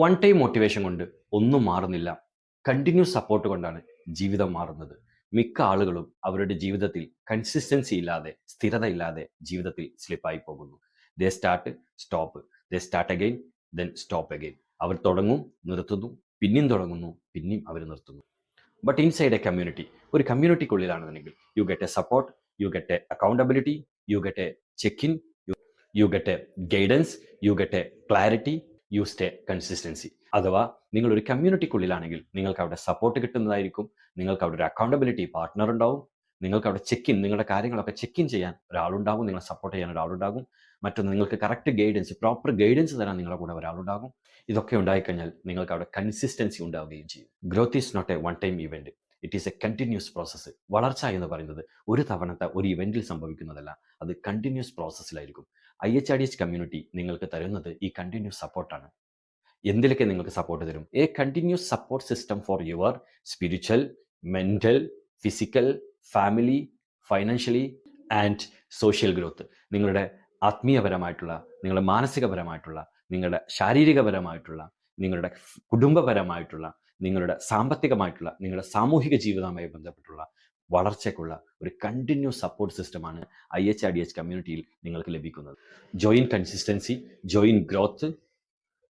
One time motivation കൊണ്ട് ഒന്നും മാറുന്നില്ല. കണ്ടിന്യൂസ് സപ്പോർട്ട് കൊണ്ടാണ് ജീവിതം മാറുന്നത്. മിക്ക ആളുകളും അവരുടെ ജീവിതത്തിൽ കൺസിസ്റ്റൻസി ഇല്ലാതെ, സ്ഥിരതയില്ലാതെ ജീവിതത്തിൽ സ്ലിപ്പായി പോകുന്നു. They start, stop, they start again, then stop again. അവർ തുടങ്ങും, നിർത്തുന്നു, പിന്നെയും തുടങ്ങുന്നു, പിന്നെയും അവർ നിർത്തുന്നു. ബട്ട് ഇൻസൈഡ് എ കമ്മ്യൂണിറ്റി, ഒരു കമ്മ്യൂണിറ്റിക്കുള്ളിലാണെന്നുണ്ടെങ്കിൽ you get a support, you get a accountability, you get a check in, you get a guidance, you get a clarity, you stay consistency. അഥവാ നിങ്ങൾ ഒരു കമ്മ്യൂണിറ്റിക്കുള്ളിലാണെങ്കിൽ നിങ്ങൾക്ക് അവിടെ സപ്പോർട്ട് കിട്ടുന്നതായിരിക്കും, നിങ്ങൾക്ക് അവിടെ ഒരു അക്കൗണ്ടബിലിറ്റി പാർട്ട്ണർ ഉണ്ടാവും, നിങ്ങൾക്ക് അവിടെ ചെക്ക് നിങ്ങളുടെ കാര്യങ്ങളൊക്കെ ചെക്ക് ഇൻ ചെയ്യാൻ ഒരാളുണ്ടാകും, നിങ്ങളെ സപ്പോർട്ട് ചെയ്യാൻ ഒരാളുണ്ടാകും. മറ്റൊന്ന്, നിങ്ങൾക്ക് കറക്റ്റ് ഗൈഡൻസ്, പ്രോപ്പർ ഗൈഡൻസ് തരാൻ നിങ്ങളുടെ കൂടെ ഒരാളുണ്ടാകും. ഇതൊക്കെ ഉണ്ടായിക്കഴിഞ്ഞാൽ നിങ്ങൾക്ക് അവിടെ കൺസിസ്റ്റൻസി ഉണ്ടാവുകയും ചെയ്യും. Growth is not a one time event, it is a continuous process. വളർച്ച എന്ന് പറയുന്നത് ഒരു തവണത്തെ ഒരു ഇവന്റിൽ സംഭവിക്കുന്നതല്ല, അത് കണ്ടിന്യൂസ് പ്രോസസ്സിലായിരിക്കും. IHRDH കമ്മ്യൂണിറ്റി നിങ്ങൾക്ക് തരുന്നത് ഈ കണ്ടിന്യൂസ് സപ്പോർട്ടാണ്. എന്തിലൊക്കെ നിങ്ങൾക്ക് സപ്പോർട്ട് തരും? A continuous support system for your spiritual, mental, physical, family, financially and social growth. നിങ്ങളുടെ ആത്മീയപരമായിട്ടുള്ള, നിങ്ങളുടെ മാനസികപരമായിട്ടുള്ള, നിങ്ങളുടെ ശാരീരികപരമായിട്ടുള്ള, നിങ്ങളുടെ കുടുംബപരമായിട്ടുള്ള, നിങ്ങളുടെ സാമ്പത്തികമായിട്ടുള്ള, നിങ്ങളുടെ സാമൂഹിക ജീവിതവുമായി ബന്ധപ്പെട്ടുള്ള വളർച്ചയ്ക്കുള്ള ഒരു കണ്ടിന്യൂസ് സപ്പോർട്ട് സിസ്റ്റമാണ് IHRDH കമ്മ്യൂണിറ്റിയിൽ നിങ്ങൾക്ക് ലഭിക്കുന്നത്. Join consistency, join growth,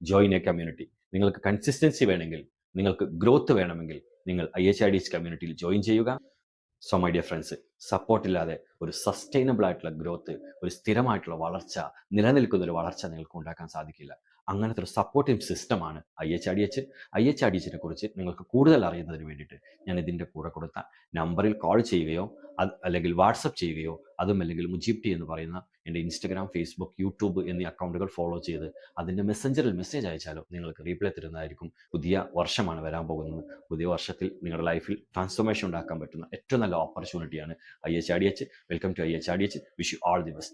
join A community. നിങ്ങൾക്ക് കൺസിസ്റ്റൻസി വേണമെങ്കിൽ, നിങ്ങൾക്ക് ഗ്രോത്ത് വേണമെങ്കിൽ നിങ്ങൾ IHRDH കമ്മ്യൂണിറ്റിയിൽ ജോയിൻ ചെയ്യുക. So my dear friends, support ഇല്ലാതെ ഒരു സസ്റ്റൈനബിൾ ആയിട്ടുള്ള ഗ്രോത്ത്, ഒരു സ്ഥിരമായിട്ടുള്ള വളർച്ച, നിലനിൽക്കുന്ന ഒരു വളർച്ച നിങ്ങൾക്ക് ഉണ്ടാക്കാൻ സാധിക്കില്ല. അങ്ങനത്തെ ഒരു സപ്പോർട്ടീവ് സിസ്റ്റമാണ് IHRDH. IHRDHനെ കുറിച്ച് നിങ്ങൾക്ക് കൂടുതൽ അറിയുന്നതിന് വേണ്ടിയിട്ട് ഞാൻ ഇതിൻ്റെ കൂടെ കൊടുത്ത നമ്പറിൽ കോൾ ചെയ്യുകയോ അല്ലെങ്കിൽ വാട്സപ്പ് ചെയ്യുകയോ, അതും അല്ലെങ്കിൽ മുജീബ് ടി എന്ന് പറയുന്ന എൻ്റെ ഇൻസ്റ്റഗ്രാം, ഫേസ്ബുക്ക്, യൂട്യൂബ് എന്നീ അക്കൗണ്ടുകൾ ഫോളോ ചെയ്ത് അതിൻ്റെ മെസ്സഞ്ചറിൽ മെസ്സേജ് അയച്ചാലോ നിങ്ങൾക്ക് റീപ്ലൈ തരുന്നതായിരിക്കും. പുതിയ വർഷമാണ് വരാൻ പോകുന്നത്. പുതിയ വർഷത്തിൽ നിങ്ങളുടെ ലൈഫിൽ ട്രാൻസ്ഫോർമേഷൻ ഉണ്ടാക്കാൻ പറ്റുന്ന ഏറ്റവും നല്ല ഓപ്പർച്യൂണിറ്റിയാണ് IHRDH. Welcome to IHRDH. Wish you all the best.